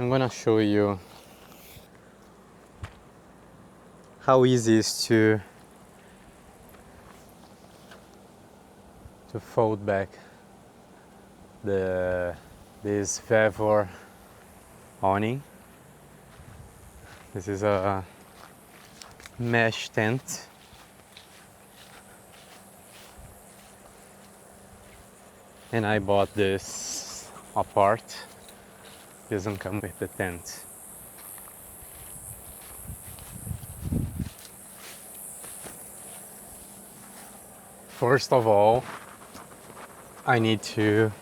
I'm gonna show you how easy it is to fold back this VEVOR awning. This is a mesh tent. And I bought this apart. Doesn't come with the tent. First of all, I need to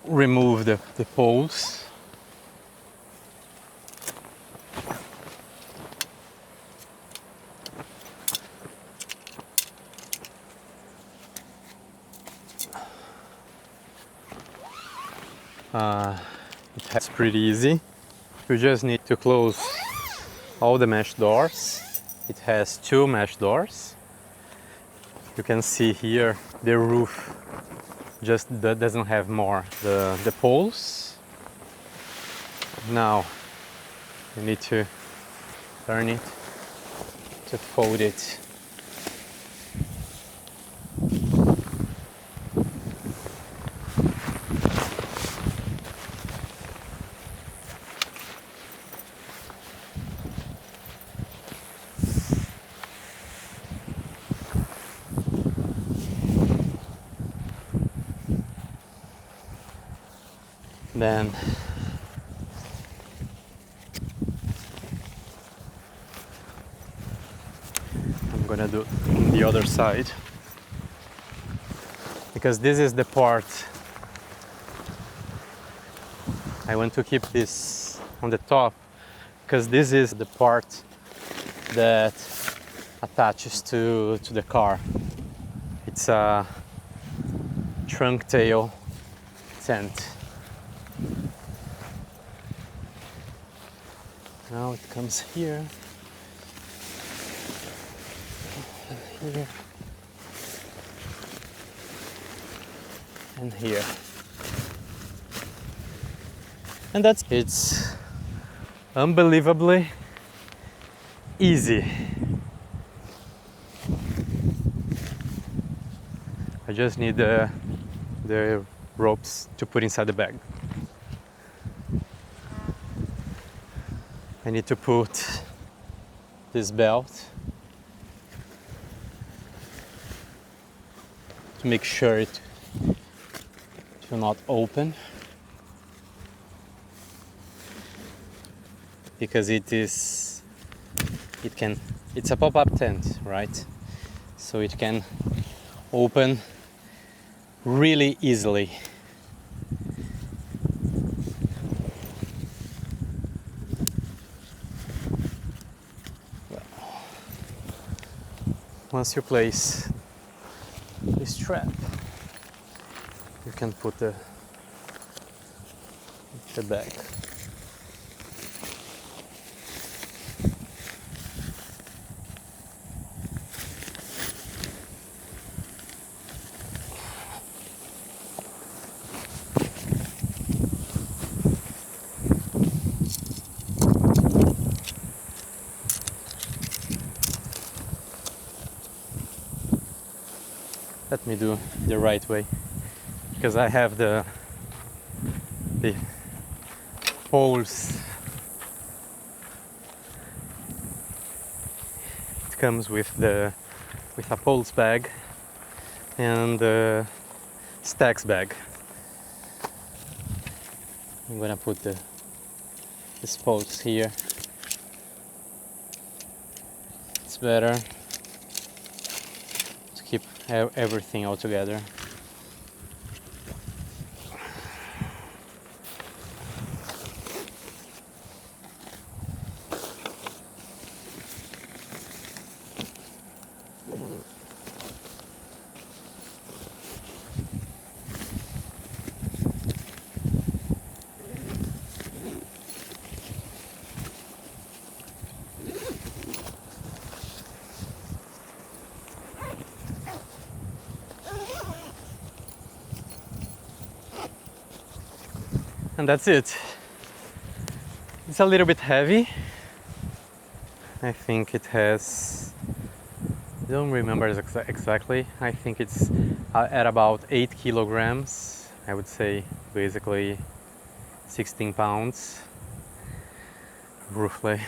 remove the poles. It's pretty easy. You just need to close all the mesh doors. It has 2 mesh doors. You can see here the roof just doesn't have more the poles. Now you need to turn it to fold it. Then I'm gonna do the other side, because this is the part I want to keep this on the top, because this is the part that attaches to the car. It's a trunk tail tent. Now it comes here, here, and here. And it's unbelievably easy. I just need the ropes to put inside the bag. I need to put this belt to make sure it will not open, because it's a pop-up tent, right? So it can open really easily. Once you place the strap, you can put the bag. Let me do the right way, because I have the poles. It comes with a poles bag and the stacks bag. I'm gonna put the poles here. It's better to keep everything all together. And that's it. It's a little bit heavy. I think it has, I don't remember exactly. I think it's at about 8 kilograms. I would say basically 16 pounds, roughly.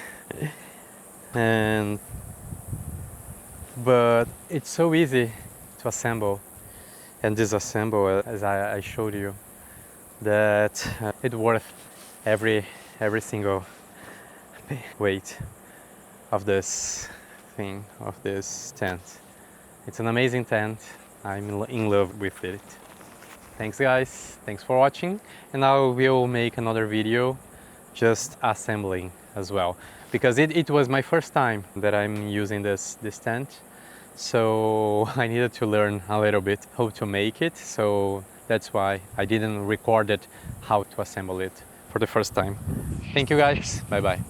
But it's so easy to assemble and disassemble, as I showed you, that it's worth every single weight of this thing, of this tent. It's an amazing tent. I'm in love with it. Thanks guys, thanks for watching, and I will make another video just assembling as well, because it was my first time that I'm using this tent, so I needed to learn a little bit how to make it, so that's why I didn't record it how to assemble it for the first time. Thank you guys, bye bye.